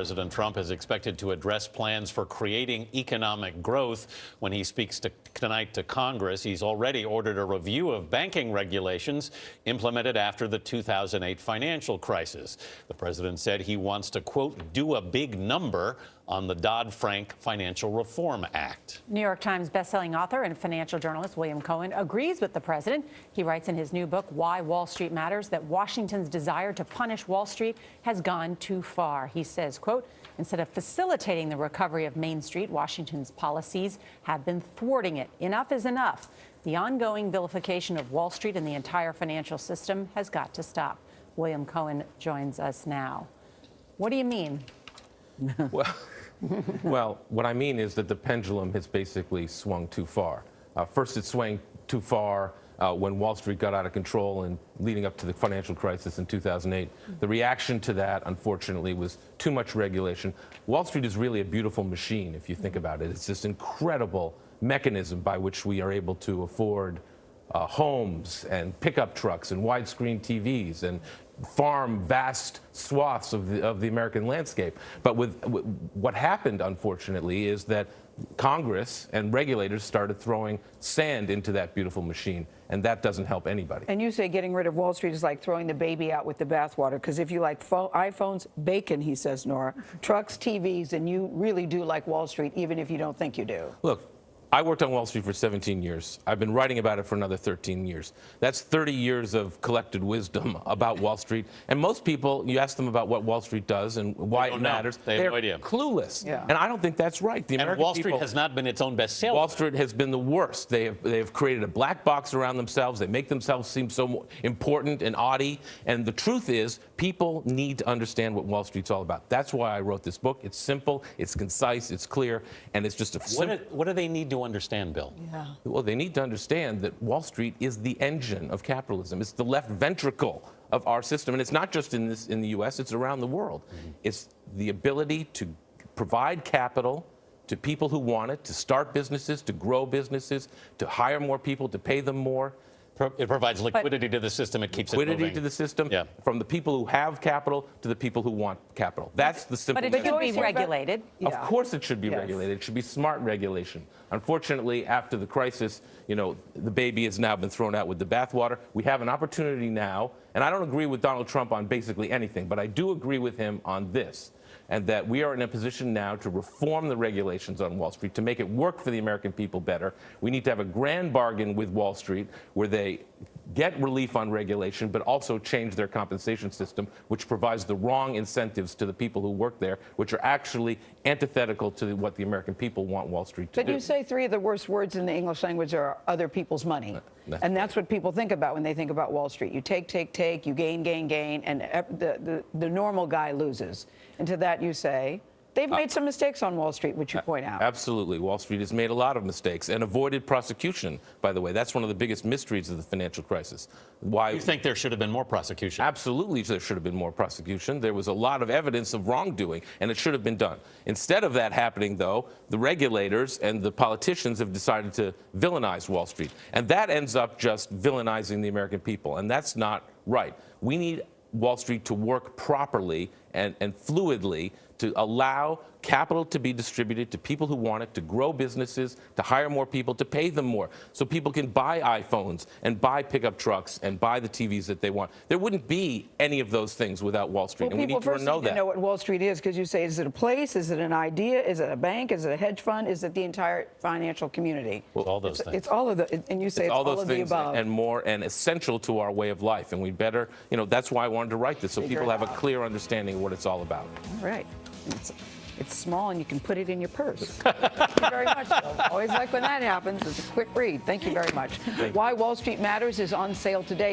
President Trump is expected to address plans for creating economic growth when he speaks tonight to Congress. He's already ordered a review of banking regulations implemented after the 2008 financial crisis. The president said he wants to, quote, do a big number on the Dodd-Frank Financial Reform Act. New York Times bestselling author and financial journalist William Cohan agrees with the president. He writes in his new book, Why Wall Street Matters, that Washington's desire to punish Wall Street has gone too far. He says, quote, instead of facilitating the recovery of Main Street, Washington's policies have been thwarting it. Enough is enough. The ongoing vilification of Wall Street and the entire financial system has got to stop. William Cohan joins us now. What do you mean? Well, what I mean is that the pendulum has basically swung too far. First, it swung too far when Wall Street got out of control and leading up to the financial crisis in 2008. The reaction to that, unfortunately, was too much regulation. Wall Street is really a beautiful machine, if you think about it. It's this incredible mechanism by which we are able to afford homes and pickup trucks and widescreen TVs and farm vast swaths of the American landscape. But with what happened, unfortunately, is that Congress and regulators started throwing sand into that beautiful machine, and that doesn't help anybody. And you say getting rid of Wall Street is like throwing the baby out with the bathwater, because if you like iPhones, bacon, he says, Norah, trucks, TVs, and you really do like Wall Street, even if you don't think you do. Look, I worked on Wall Street for 17 years. I've been writing about it for another 13 years. That's 30 years of collected wisdom about Wall Street. And most people, you ask them about what Wall Street does and why it matters, they're clueless. Yeah. And I don't think that's right. The American Wall Street people, has not been its own bestseller. Wall Street has been the worst. They have created a black box around themselves. They make themselves seem so important and aughty. And the truth is, people need to understand what Wall Street's all about. That's why I wrote this book. It's simple, it's concise, it's clear, and it's just a what do they need to understand, Bill? Yeah. Well, they need to understand that Wall Street is the engine of capitalism. It's the left ventricle of our system. And it's not just in the U.S., it's around the world. Mm-hmm. It's the ability to provide capital to people who want it, to start businesses, to grow businesses, to hire more people, to pay them more. It provides liquidity to the system. It keeps liquidity it moving. to the system, yeah. From the people who have capital to the people who want capital. That's the simple. But it should be regulated. Of course it should be Yes. regulated. It should be smart regulation. Unfortunately, after the crisis, the baby has now been thrown out with the bathwater. We have an opportunity now, and I don't agree with Donald Trump on basically anything, but I do agree with him on this, and that we are in a position now to reform the regulations on Wall Street, to make it work for the American people better. We need to have a grand bargain with Wall Street where they get relief on regulation, but also change their compensation system, which provides the wrong incentives to the people who work there, which are actually antithetical to what the American people want Wall Street to do. But you say three of the worst words in the English language are other people's money. And that's what people think about when they think about Wall Street. You take, you gain, and the normal guy loses. And to that you say, they've made some mistakes on Wall Street, which you point out. Absolutely. Wall Street has made a lot of mistakes and avoided prosecution, by the way. That's one of the biggest mysteries of the financial crisis. Why? You think there should have been more prosecution? Absolutely, there should have been more prosecution. There was a lot of evidence of wrongdoing, and it should have been done. Instead of that happening, though, the regulators and the politicians have decided to villainize Wall Street. And that ends up just villainizing the American people, and that's not right. We need Wall Street to work properly and fluidly to allow capital to be distributed to people who want it, to grow businesses, to hire more people, to pay them more, so people can buy iPhones and buy pickup trucks and buy the TVs that they want. There wouldn't be any of those things without Wall Street, Well, and we need to know that. Know what Wall Street is, because you say, is it a place? Is it an idea? Is it a bank? Is it a hedge fund? Is it the entire financial community? Well, all those things. It's all of the, and you say it's all of the above. And more, and essential to our way of life. And we better, that's why I wanted to write this, so people have a clear understanding of what it's all about. All right. It's small, and you can put it in your purse. Thank you very much, Bill. Always like when that happens. It's a quick read. Thank you very much. Why Wall Street Matters is on sale today.